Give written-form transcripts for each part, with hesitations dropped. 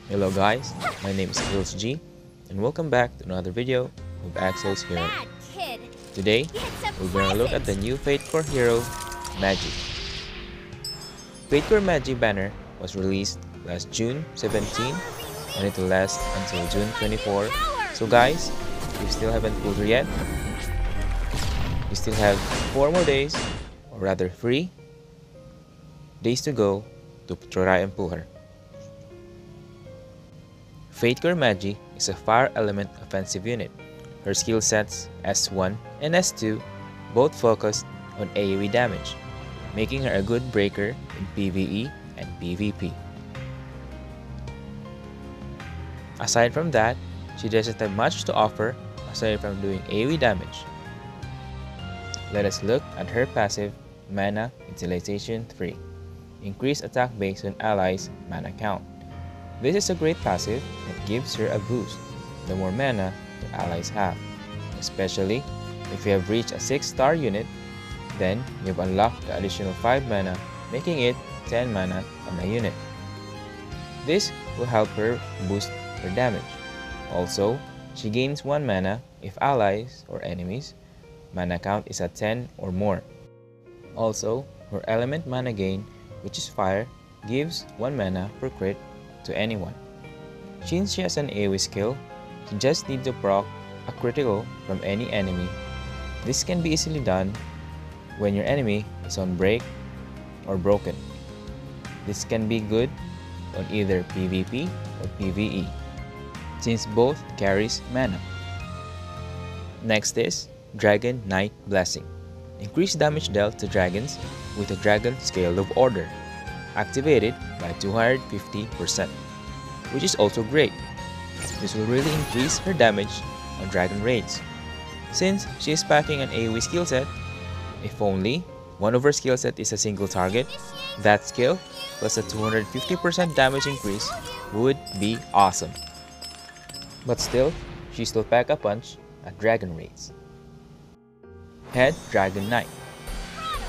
Hello guys, my name is G and welcome back to another video of Exos Heroes. Today, we're gonna look at the new Fatecore hero, Magi. Fatecore Magi banner was released last June 17 and it will last until June 24. So guys, if you still haven't pulled her yet, you still have 4 more days, or rather 3 days to go to try and pull her. Fatecore Magi is a fire element offensive unit. Her skill sets S1 and S2 both focus on AoE damage, making her a good breaker in PvE and PvP. Aside from that, she doesn't have much to offer aside from doing AoE damage. Let us look at her passive Mana Utilization 3. Increase attack based on allies' mana count. This is a great passive that gives her a boost the more mana the allies have, especially if you have reached a 6-star unit, then you've unlocked the additional 5 mana, making it 10 mana on a unit. This will help her boost her damage. Also, she gains 1 mana if allies or enemies' mana count is at 10 or more. Also, her element mana gain, which is fire, gives 1 mana per crit to anyone. Since she has an AoE skill, she just needs to proc a critical from any enemy. This can be easily done when your enemy is on break or broken. This can be good on either PvP or PvE, since both carries mana. Next is Dragon Knight Blessing. Increase damage dealt to dragons with a dragon scale of order, activated by 250%, which is also great. This will really increase her damage on dragon raids. Since she is packing an AoE skill set, if only one of her skill set is a single target, that skill plus a 250% damage increase would be awesome. But still, she still pack a punch at dragon raids. Head Dragon Knight.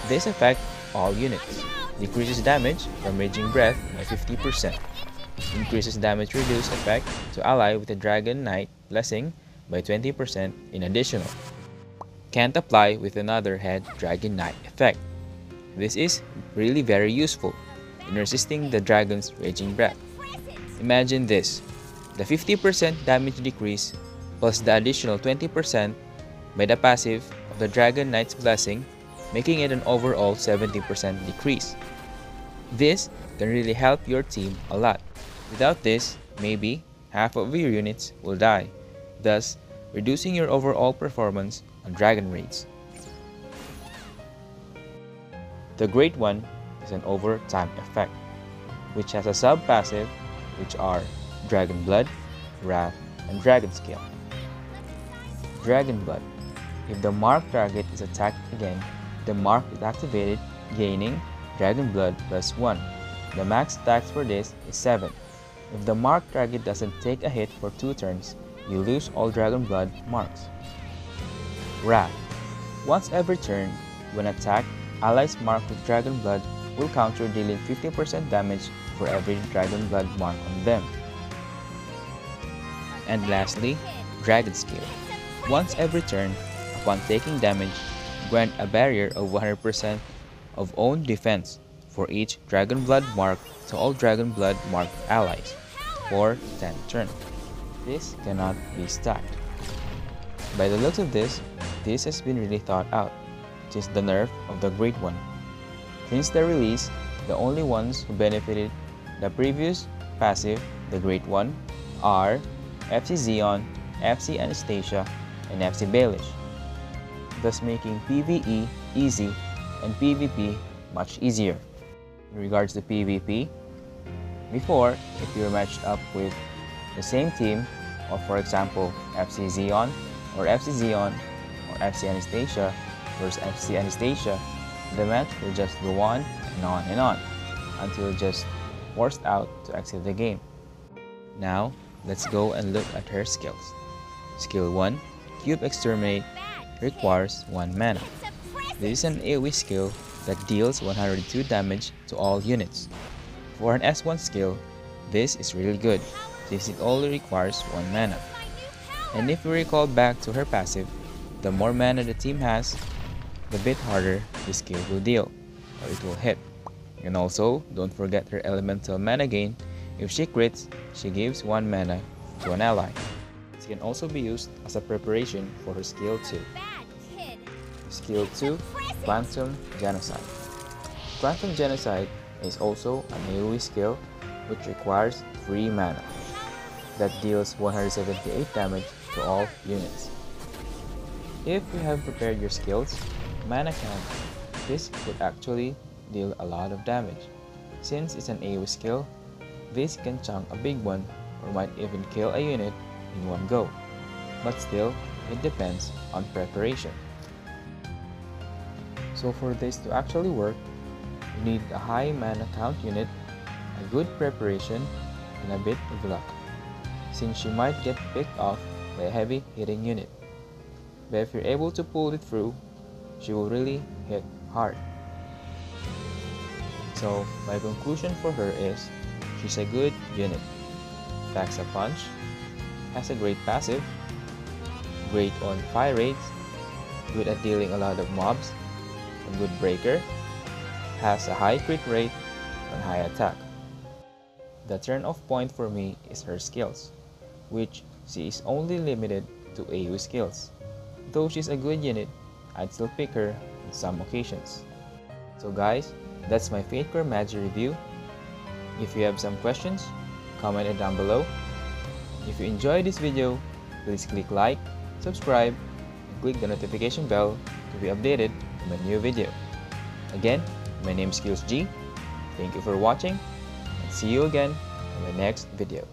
This affects all units. Decreases damage from Raging Breath by 50%. Increases damage reduce effect to ally with a Dragon Knight Blessing by 20% in additional. Can't apply with another Head Dragon Knight effect. This is really very useful in resisting the dragon's Raging Breath. Imagine this, the 50% damage decrease plus the additional 20% by the passive of the Dragon Knight's Blessing, making it an overall 70% decrease. This can really help your team a lot. Without this, maybe half of your units will die, thus reducing your overall performance on dragon raids. The Great One is an overtime effect, which has a sub-passive which are Dragon Blood, Wrath, and Dragon Scale. Dragon Blood. If the marked target is attacked again, the mark is activated, gaining Dragon Blood plus 1. The max attacks for this is 7. If the marked target doesn't take a hit for 2 turns, you lose all Dragon Blood marks. Wrath. Once every turn, when attacked, allies marked with Dragon Blood will counter, dealing 50% damage for every Dragon Blood mark on them. And lastly, Dragon Scale. Once every turn, upon taking damage, grant a barrier of 100% of own defense for each Dragon Blood mark to all Dragon Blood marked allies for 10 turns. This cannot be stacked. By the looks of this has been really thought out, since the nerf of the Great One. Since the release, the only ones who benefited the previous passive, the Great One, are FC Xeon, FC Anastasia, and FC Baelish, thus making PvE easy and PvP much easier. In regards to PvP, before, if you were matched up with the same team, or for example FC Xeon or FC Anastasia versus FC Anastasia, the match will just go on and on until just forced out to exit the game. Now, let's go and look at her skills. Skill 1, Cube Exterminate, requires 1 mana. This is an AoE skill that deals 102 damage to all units. For an S1 skill, This is really good, since it only requires 1 mana. And if we recall back to her passive, the more mana the team has, the bit harder the skill will deal, or it will hit. And also, don't forget her elemental mana gain. If she crits, she gives 1 mana to an ally. This can also be used as a preparation for her skill 2. Skill 2, Quantum Genocide. Quantum Genocide is also an AoE skill which requires 3 mana that deals 178 damage to all units. If you have prepared your skills, mana count, this would actually deal a lot of damage. Since it's an AoE skill, this can chunk a big one or might even kill a unit in one go. But still, it depends on preparation. So for this to actually work, you need a high mana count unit, a good preparation, and a bit of luck, since she might get picked off by a heavy hitting unit. But if you're able to pull it through, she will really hit hard. So my conclusion for her is, she's a good unit, packs a punch, has a great passive, great on fire rates, good at dealing a lot of mobs, a good breaker, has a high crit rate, and high attack. The turn-off point for me is her skills, which she is only limited to AoE skills. Though she's a good unit, I'd still pick her on some occasions. So guys, that's my Fatecore Magi review. If you have some questions, comment it down below. If you enjoyed this video, please click like, subscribe, and click the notification bell to be updated on a new video. Again, my name is G. Thank you for watching, and see you again in the next video.